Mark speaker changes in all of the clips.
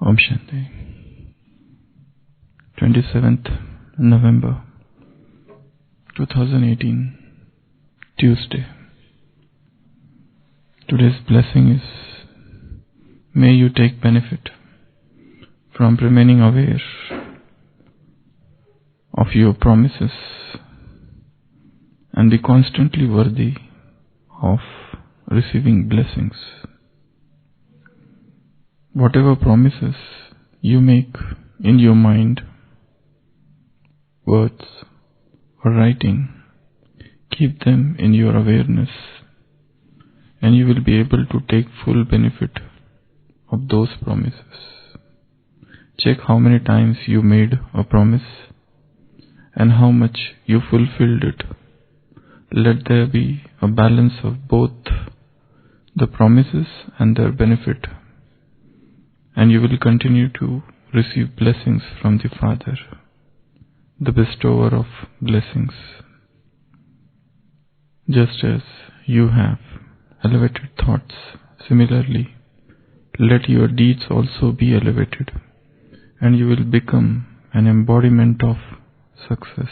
Speaker 1: Om Shanti. 27th November 2018, Tuesday. Today's blessing is, may you take benefit from remaining aware of your promises and be constantly worthy of receiving blessings. Whatever promises you make in your mind, words, or writing, keep them in your awareness, and you will be able to take full benefit of those promises. Check how many times you made a promise and how much you fulfilled it. Let there be a balance of both the promises and their benefit, and you will continue to receive blessings from the Father, the bestower of blessings. Just as you have elevated thoughts, similarly, let your deeds also be elevated, and you will become an embodiment of success.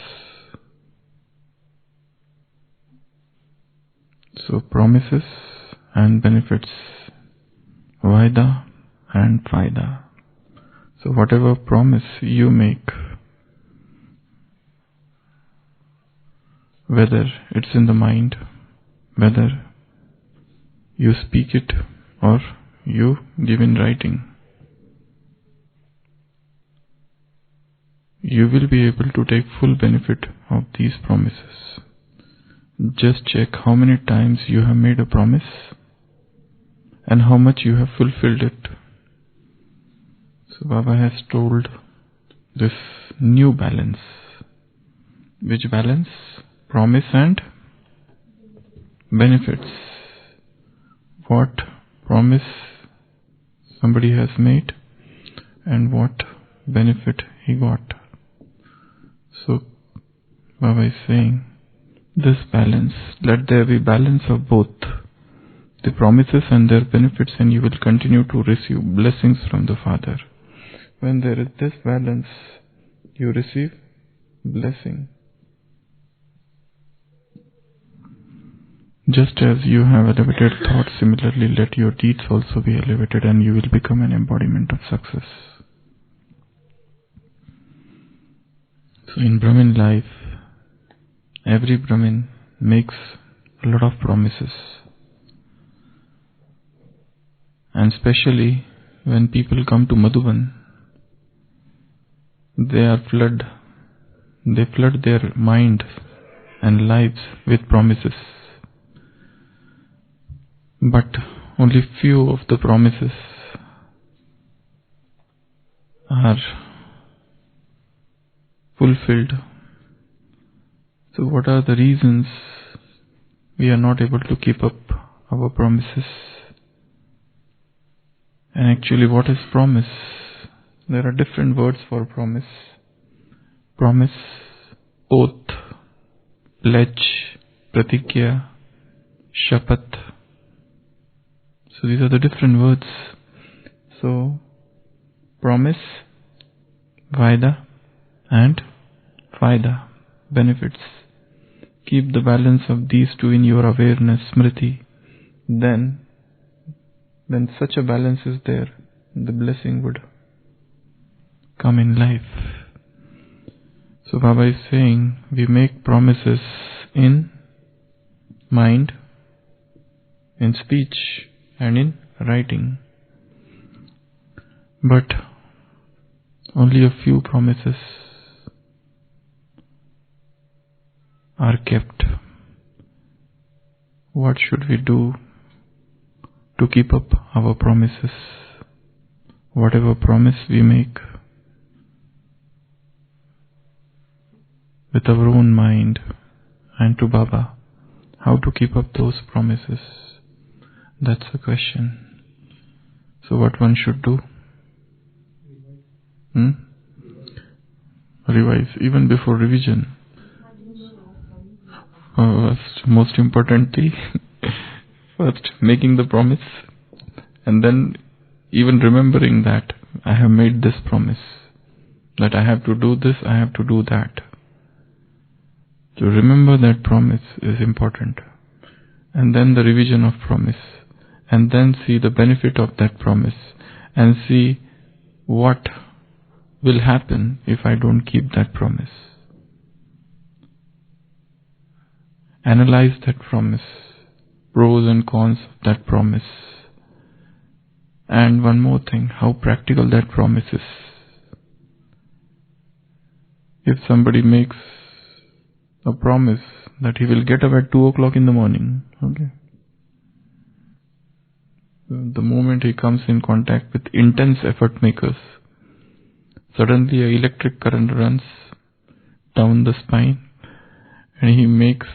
Speaker 1: So promises and benefits, Vaida and Faida. So whatever promise you make, whether it's in the mind, whether you speak it or you give in writing, you will be able to take full benefit of these promises. Just check how many times you have made a promise and how much you have fulfilled it. So Baba has told this new balance. Which balance? Promise and benefits. What promise somebody has made and what benefit he got. So Baba is saying, this balance, let there be balance of both the promises and their benefits, and you will continue to receive blessings from the Father. When there is this balance, you receive blessing. Just as you have elevated thoughts, similarly let your deeds also be elevated, and you will become an embodiment of success. So in Brahmin life, every Brahmin makes a lot of promises. And especially when people come to Madhuban, they flood their mind and lives with promises. But only few of the promises are fulfilled. So what are the reasons we are not able to keep up our promises? And actually, what is promise? There are different words for promise. Promise, oath, pledge, pratikya, shapat. So these are the different words. So, promise, vaida and faida, benefits. Keep the balance of these two in your awareness, smriti. Then, when such a balance is there, the blessing would come in life. So Baba is saying, we make promises in mind, in speech, and in writing. But only a few promises are kept. What should we do to keep up our promises? Whatever promise we make with our own mind and to Baba, how to keep up those promises? That's the question. So what one should do? Revise, even before revision. Most importantly, first making the promise and then even remembering that I have made this promise, that I have to do this, I have to do that. To remember that promise is important. And then the revision of promise. And then see the benefit of that promise. And see what will happen if I don't keep that promise. Analyze that promise. Pros and cons of that promise. And one more thing, how practical that promise is. If somebody makes a promise that he will get up at 2 o'clock in the morning, okay. The moment he comes in contact with intense effort makers, suddenly an electric current runs down the spine and he makes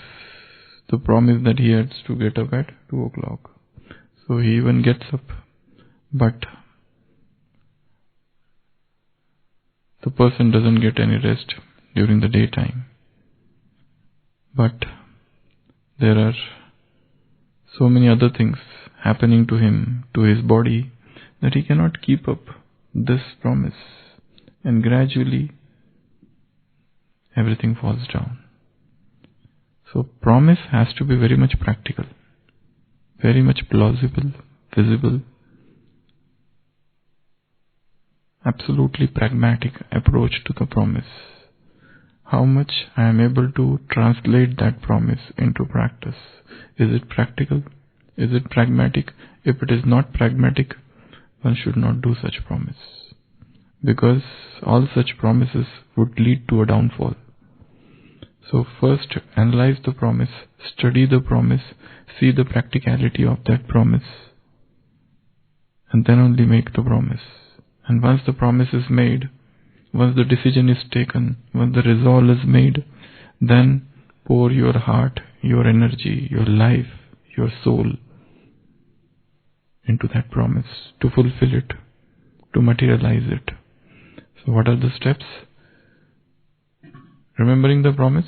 Speaker 1: the promise that he has to get up at 2 o'clock. So he even gets up, but the person doesn't get any rest during the daytime. But there are so many other things happening to him, to his body, that he cannot keep up this promise. And gradually, everything falls down. So promise has to be very much practical, very much plausible, visible, absolutely pragmatic approach to the promise. How much I am able to translate that promise into practice. Is it practical? Is it pragmatic? If it is not pragmatic, one should not do such promise. Because all such promises would lead to a downfall. So first analyze the promise, study the promise, see the practicality of that promise, and then only make the promise. And once the promise is made, once the decision is taken, once the resolve is made, then pour your heart, your energy, your life, your soul into that promise to fulfill it, to materialize it. So what are the steps? Remembering the promise,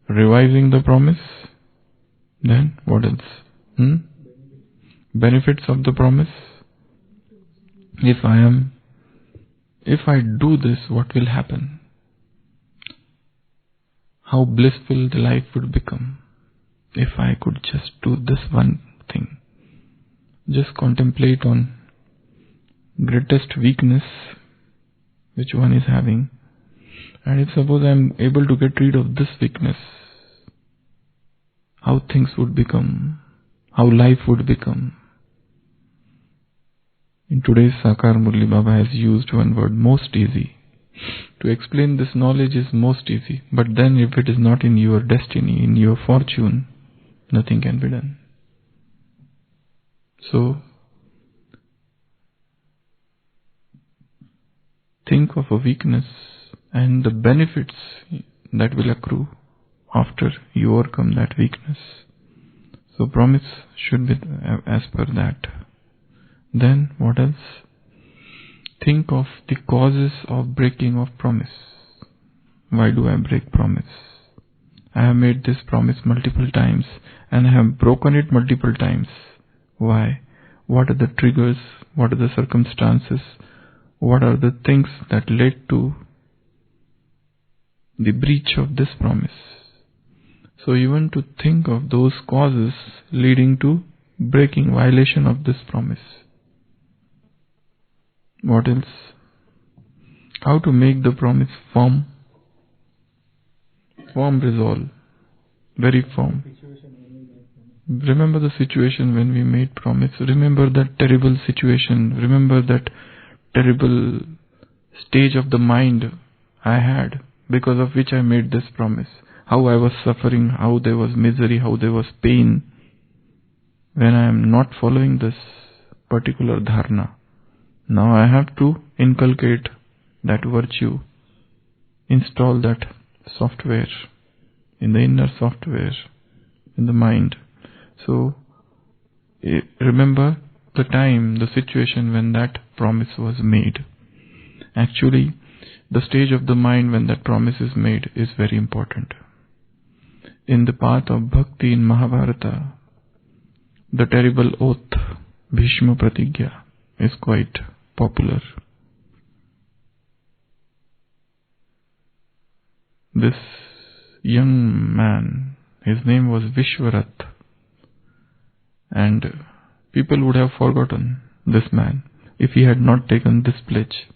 Speaker 1: revising the promise, then what else? Benefits of the promise. If I do this, what will happen? How blissful the life would become if I could just do this one thing. Just contemplate on greatest weakness which one is having. And if suppose I am able to get rid of this weakness, how things would become, how life would become. In today's Sakar Murli, Baba has used one word, most easy. To explain this knowledge is most easy, but then if it is not in your destiny, in your fortune, nothing can be done. So, think of a weakness and the benefits that will accrue after you overcome that weakness. So promise should be as per that. Then what else? Think of the causes of breaking of promise. Why do I break promise? I have made this promise multiple times and I have broken it multiple times. Why? What are the triggers? What are the circumstances? What are the things that led to the breach of this promise? So even to think of those causes leading to breaking, violation of this promise. What else? How to make the promise firm? Firm resolve. Very firm. Remember the situation when we made promise. Remember that terrible situation. Remember that terrible stage of the mind I had, because of which I made this promise. How I was suffering, how there was misery, how there was pain when I am not following this particular dharana. Now I have to inculcate that virtue, install that software in the inner software, in the mind. So remember the time, the situation when that promise was made. Actually, the stage of the mind when that promise is made is very important. In the path of bhakti in Mahabharata, the terrible oath, Bhishma Pratigya, is quite popular. This young man, his name was Vishwarat, and people would have forgotten this man if he had not taken this pledge.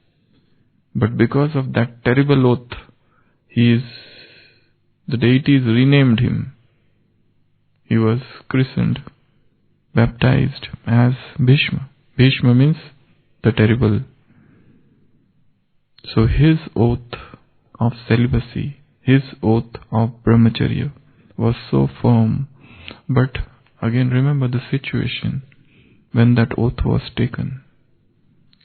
Speaker 1: But because of that terrible oath, the deities renamed him. He was christened, baptized as Bhishma. Bhishma means the terrible. So his oath of celibacy, his oath of brahmacharya was so firm. But again, remember the situation when that oath was taken.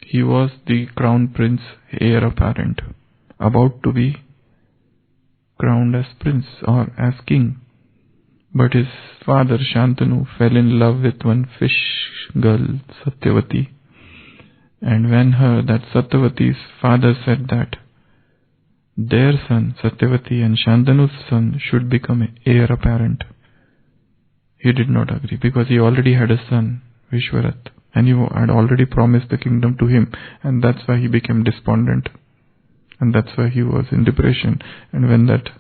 Speaker 1: He was the crown prince, heir apparent, about to be crowned as prince or as king. But his father Shantanu fell in love with one fish girl, Satyavati. And when that Satyavati's father said that their son, Satyavati, and Shantanu's son should become heir apparent, he did not agree, because he already had a son, Vishwarat, and he had already promised the kingdom to him, and that's why he became despondent, and that's why he was in depression. And when that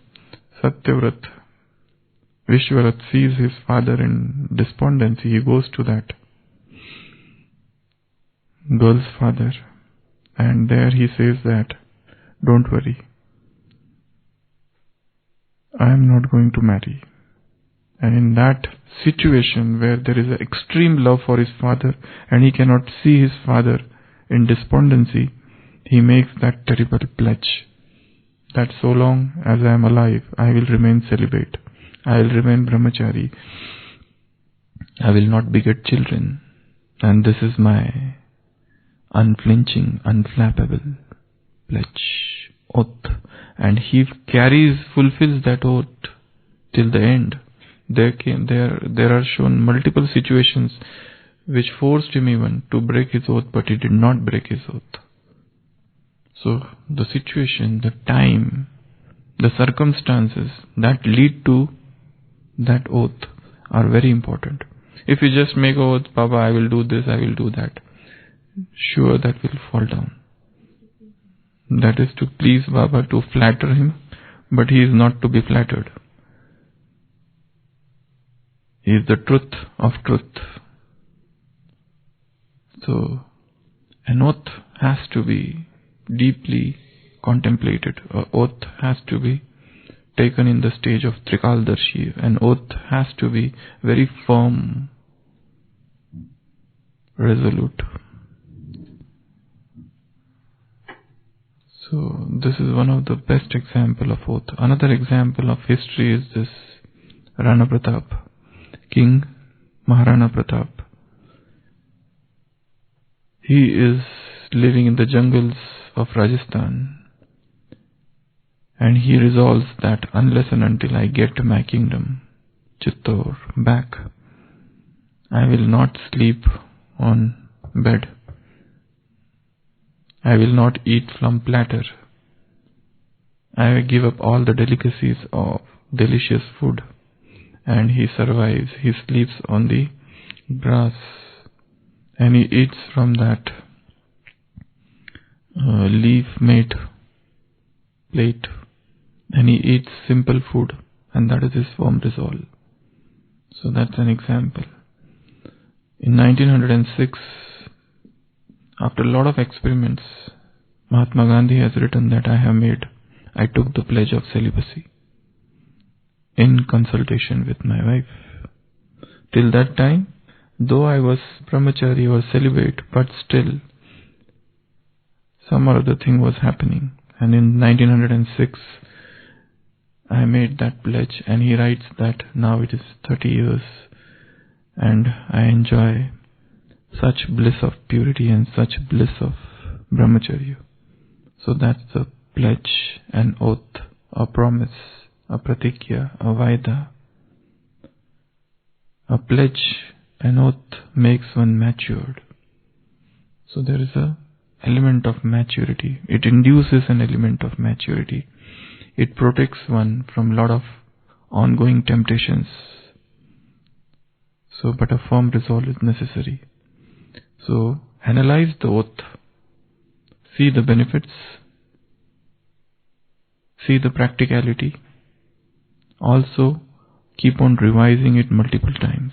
Speaker 1: Vishwarat sees his father in despondency, he goes to that girl's father, and there he says that, don't worry, I am not going to marry. And in that situation where there is an extreme love for his father and he cannot see his father in despondency, he makes that terrible pledge that so long as I am alive, I will remain celibate, I will remain brahmachari, I will not beget children, and this is my unflinching, unflappable pledge, oath. And he fulfills that oath till the end. There are shown multiple situations which forced him even to break his oath, but he did not break his oath. So the situation, the time, the circumstances that lead to that oath are very important. If you just make oath, Baba, I will do this, I will do that, sure, that will fall down. That is to please Baba, to flatter him, but he is not to be flattered. He is the truth of truth. So, an oath has to be deeply contemplated. An oath has to be taken in the stage of Trikaldarshi. An oath has to be very firm, resolute. So this is one of the best example of oath. Another example of history is this Rana Pratap, King Maharana Pratap. He is living in the jungles of Rajasthan, and he resolves that unless and until I get my kingdom, Chittor, back, I will not sleep on bed. I will not eat from platter. I will give up all the delicacies of delicious food. And he survives. He sleeps on the grass, and he eats from that leaf-made plate, and he eats simple food, and that is his firm resolve. So that's an example. In 1906, after a lot of experiments, Mahatma Gandhi has written that I took the pledge of celibacy in consultation with my wife. Till that time, though I was brahmachari or celibate, but still some other thing was happening. And in 1906, I made that pledge, and he writes that now it is 30 years, and I enjoy such bliss of purity and such bliss of brahmacharya. So that's a pledge, an oath, a promise, a pratikya, a vaida. A pledge, an oath makes one matured. So there is an element of maturity. It induces an element of maturity. It protects one from a lot of ongoing temptations. So, but a firm resolve is necessary. So, Analyze the oath. See the benefits. See the practicality. Also, keep on revising it multiple times.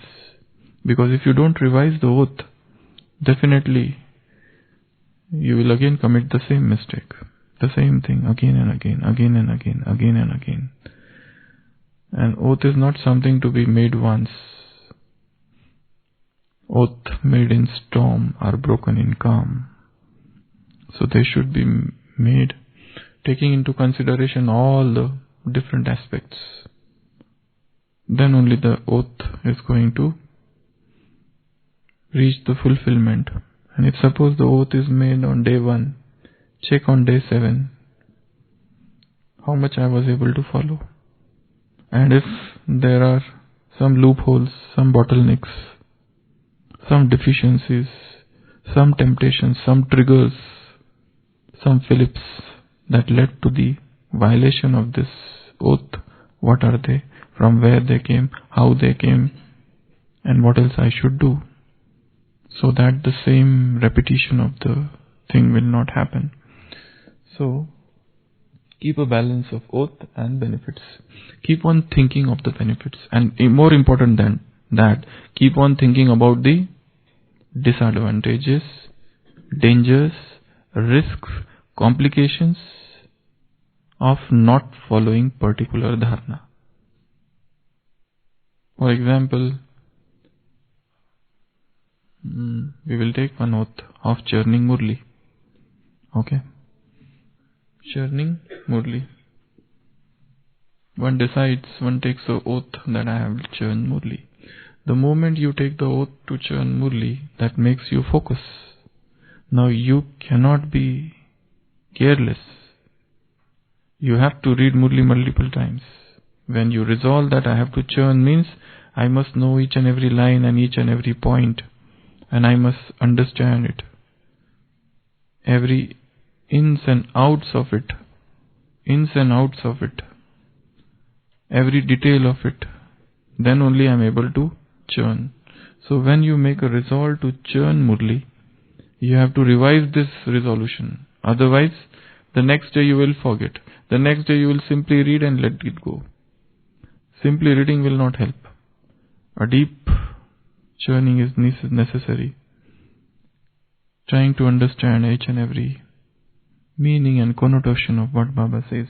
Speaker 1: Because if you don't revise the oath, definitely you will again commit the same mistake. The same thing again and again, again and again, again and again. An oath is not something to be made once. Oath made in storm are broken in calm. So they should be made taking into consideration all the different aspects. Then only the oath is going to reach the fulfillment. And if suppose the oath is made on day 1, check on day 7 how much I was able to follow. And if there are some loopholes, some bottlenecks, some deficiencies, some temptations, some triggers, some flips that led to the violation of this oath, what are they, from where they came, how they came, and what else I should do, so that the same repetition of the thing will not happen. So, keep a balance of oath and benefits. Keep on thinking of the benefits, and more important than that, keep on thinking about the disadvantages, dangers, risks, complications of not following particular dharana. For example, we will take one oath of churning Murli. Okay? Churning Murli. One decides, one takes the oath that I have churned Murli. The moment you take the oath to churn Murli, that makes you focus. Now you cannot be careless. You have to read Murli multiple times. When you resolve that I have to churn means I must know each and every line and each and every point, and I must understand it. Every ins and outs of it, every detail of it, then only I am able to churn. So when you make a resolve to churn Murli, you have to revise this resolution. Otherwise, the next day you will forget. The next day you will simply read and let it go. Simply reading will not help. A deep churning is necessary. Trying to understand each and every meaning and connotation of what Baba says.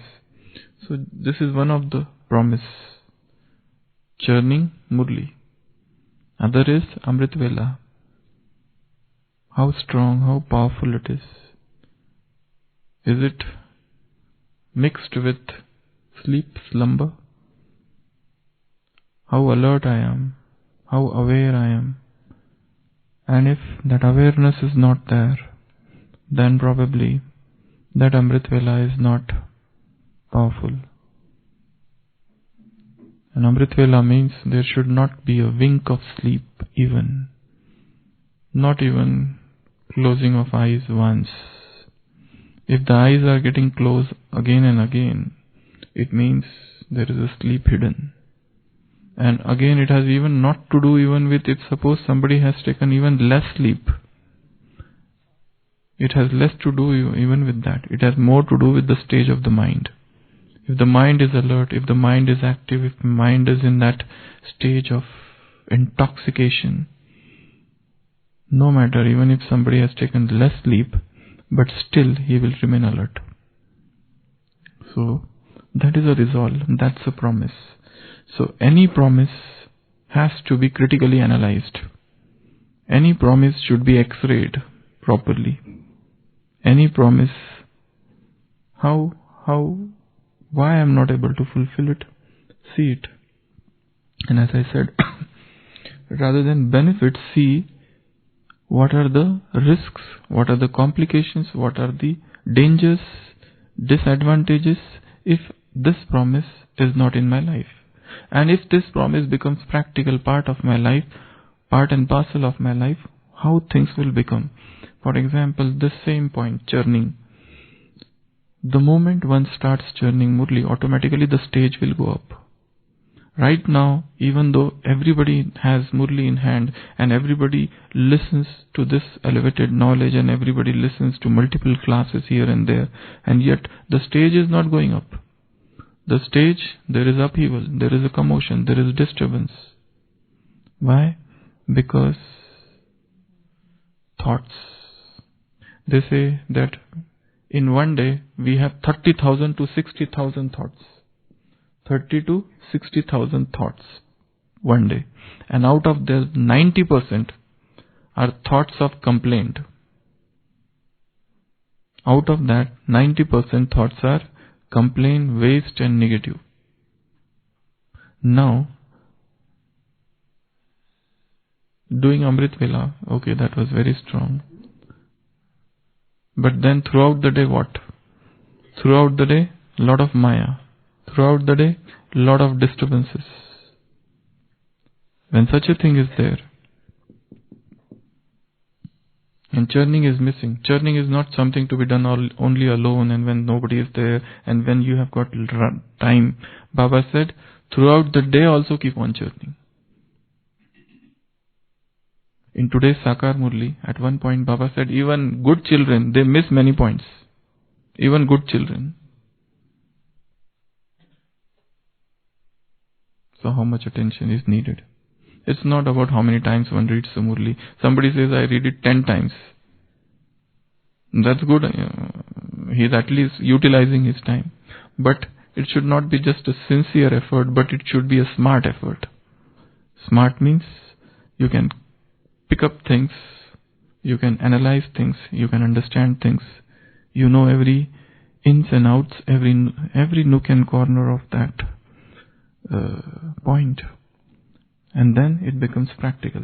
Speaker 1: So this is one of the promise. Churning Murli. Other is Amrit Vela. How strong, how powerful it is. Is it mixed with sleep, slumber? How alert I am, how aware I am. And if that awareness is not there, then probably that Amrit Vela is not powerful. And Amrit Vela means there should not be a wink of sleep even. Not even closing of eyes once. If the eyes are getting closed again and again, it means there is a sleep hidden. And again, it has even not to do even with if suppose somebody has taken even less sleep. It has less to do even with that. It has more to do with the stage of the mind. If the mind is alert, if the mind is active, if the mind is in that stage of intoxication, no matter even if somebody has taken less sleep, but still he will remain alert. So that is a resolve, that's a promise. So any promise has to be critically analyzed. Any promise should be x-rayed properly. Any promise, why I am not able to fulfill it, see it. And as I said, rather than benefits, see what are the risks, what are the complications, what are the dangers, disadvantages if this promise is not in my life. And if this promise becomes practical part of my life, part and parcel of my life, how things will become. For example, this same point, churning. The moment one starts churning Murli, automatically the stage will go up. Right now, even though everybody has Murli in hand and everybody listens to this elevated knowledge and everybody listens to multiple classes here and there, and yet the stage is not going up. The stage, there is upheaval, there is a commotion, there is disturbance. Why? Because thoughts. They say that in one day we have 30,000 to 60,000 thoughts. 30 to 60,000 thoughts one day. And out of those, 90% are thoughts of complaint. Out of that, 90% thoughts are complaint, waste and negative. Now, doing Amrit Vela, okay, that was very strong. But then throughout the day what? Throughout the day, lot of Maya. Throughout the day, lot of disturbances. When such a thing is there, and churning is missing. Churning is not something to be done only alone and when nobody is there and when you have got time. Baba said, throughout the day also keep on churning. In today's Sakar Murli, at one point Baba said, even good children, they miss many points. Even good children. So how much attention is needed? It's not about how many times one reads the Murli. Somebody says, I read it 10 times. That's good. He's at least utilizing his time. But it should not be just a sincere effort, but it should be a smart effort. Smart means you can pick up things, you can analyze things, you can understand things. You know every ins and outs, every nook and corner of that point. And then it becomes practical.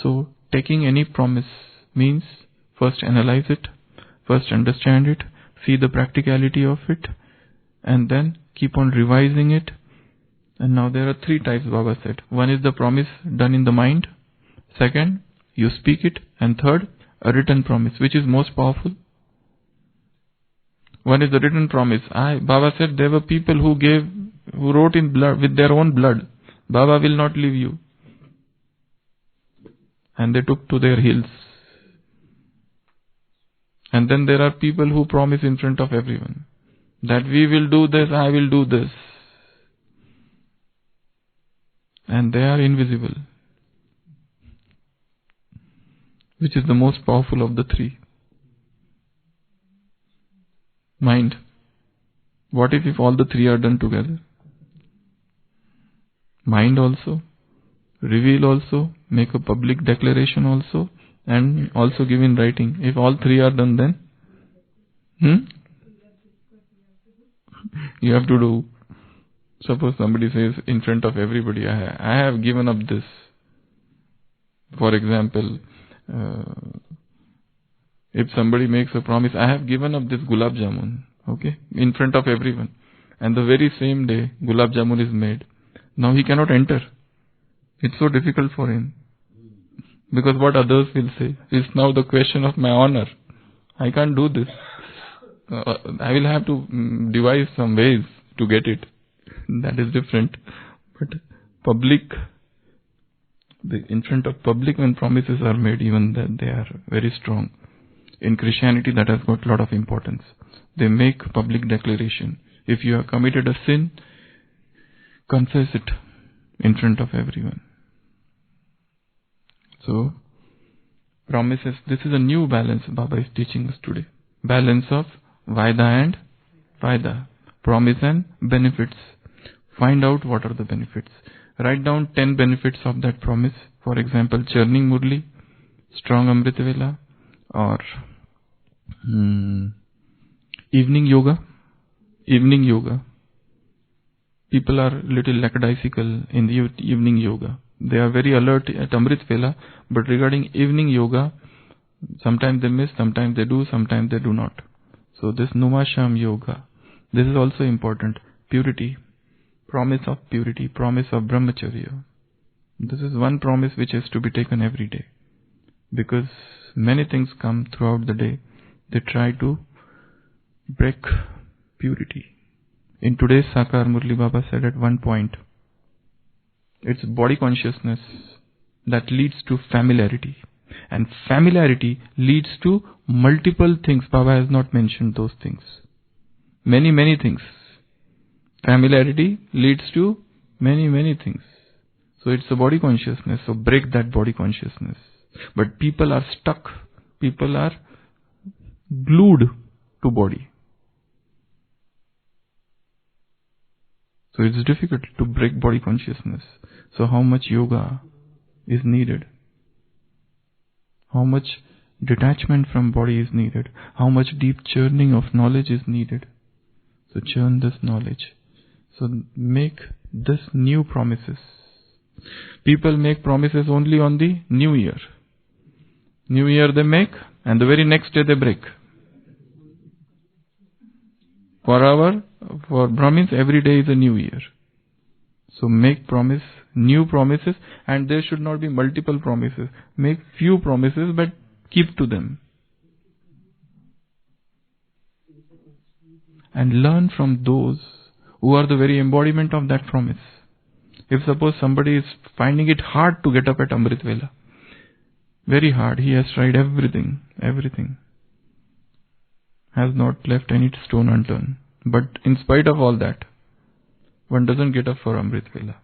Speaker 1: So taking any promise means first analyze it, first understand it, see the practicality of it, and then keep on revising it. And now there are 3 types, Baba said. One is the promise done in the mind. Second, you speak it. And third, a written promise. Which is most powerful? One is the written promise. Baba said there were people who wrote in blood, with their own blood, Baba will not leave you. And they took to their hills. And then there are people who promise in front of everyone that we will do this, I will do this. And they are invisible. Which is the most powerful of the 3? Mind. What if all the 3 are done together? Mind also, reveal also, make a public declaration also, and also give in writing. If all 3 are done, then you have to do. Suppose somebody says in front of everybody, I have given up this. For example, if somebody makes a promise, I have given up this gulab jamun, okay, in front of everyone, and the very same day gulab jamun is made. Now he cannot enter. It's so difficult for him. Because what others will say is now the question of my honor. I can't do this. I will have to devise some ways to get it. That is different. But public, in front of public when promises are made, even that they are very strong. In Christianity that has got a lot of importance. They make public declaration. If you have committed a sin, confess it in front of everyone. So, promises, this is a new balance Baba is teaching us today. Balance of Vaida and Vaida. Promise and benefits. Find out what are the benefits. Write down 10 benefits of that promise. For example, churning Murli, strong Amrit Vela, or evening yoga. Evening yoga. People are little lackadaisical in the evening yoga. They are very alert at Amrit Vela, but regarding evening yoga, sometimes they miss, sometimes they do, sometimes they do not. So this Numasham yoga, this is also important. Purity, promise of purity, promise of brahmacharya. This is one promise which has to be taken every day. Because many things come throughout the day. They try to break purity. In today's Sakar Murli, Baba said at one point, It's body consciousness that leads to familiarity. And familiarity leads to multiple things. Baba has not mentioned those things. Many, many things. Familiarity leads to many, many things. So it's a body consciousness. So break that body consciousness. But people are stuck. People are glued to body. So it's difficult to break body consciousness. So how much yoga is needed? How much detachment from body is needed? How much deep churning of knowledge is needed? So churn this knowledge. So make this new promises. People make promises only on the New Year. New Year they make, and the very next day they break. For Brahmins, every day is a New Year. So make new promises, and there should not be multiple promises. Make few promises, but keep to them. And learn from those who are the very embodiment of that promise. If suppose somebody is finding it hard to get up at Amrit Vela, very hard, he has tried everything, has not left any stone unturned. But in spite of all that, one doesn't get up for Amrit Vela.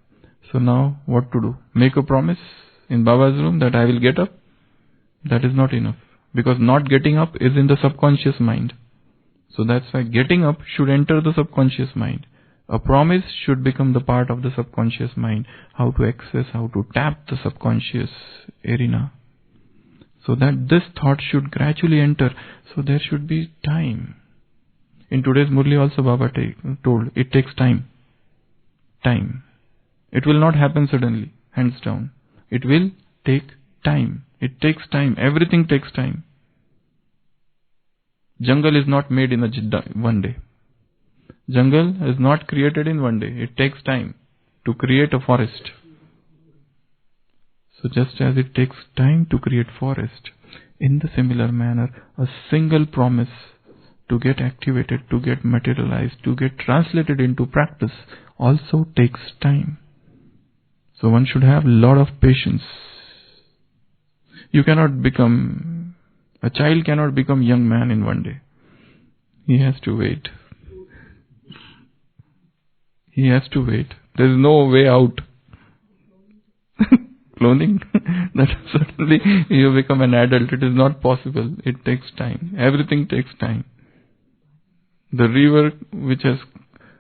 Speaker 1: So now what to do? Make a promise in Baba's room that I will get up? That is not enough. Because not getting up is in the subconscious mind. So that's why getting up should enter the subconscious mind. A promise should become the part of the subconscious mind. How to access, how to tap the subconscious arena. So that this thought should gradually enter. So there should be time. In today's Murli also Baba told, it takes time. Time. It will not happen suddenly, hands down. It will take time. It takes time. Everything takes time. Jungle is not made in one day. Jungle is not created in one day. It takes time to create a forest. So just as it takes time to create forest, in the similar manner, a single promise to get activated, to get materialized, to get translated into practice also takes time. So one should have a lot of patience. A child cannot become young man in one day. He has to wait. He has to wait. There is no way out. Cloning, that certainly you become an adult. It is not possible. It takes time. Everything takes time. The river which has,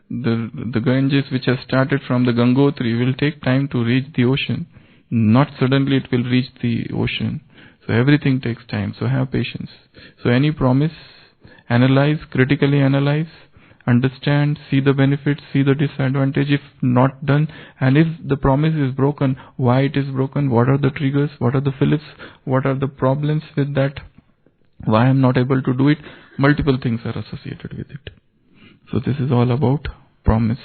Speaker 1: the Ganges which has started from the Gangotri will take time to reach the ocean. Not suddenly it will reach the ocean. So everything takes time. So have patience. So any promise, analyze, critically analyze, understand, see the benefits, see the disadvantage if not done, and if the promise is broken, why it is broken, what are the triggers, what are the Phillips, what are the problems with that, why I am not able to do it. Multiple things are associated with it. So this is all about promise.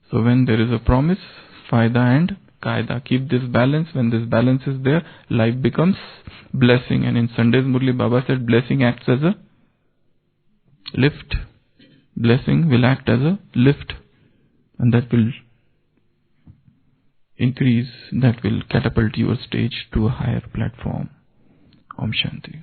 Speaker 1: So when there is a promise, Faida and Kaida, keep this balance. When this balance is there, life becomes blessing. And in Sunday's Murli, Baba said blessing acts as a lift. Blessing will act as a lift, and that will increase, that will catapult your stage to a higher platform. Om Shanti.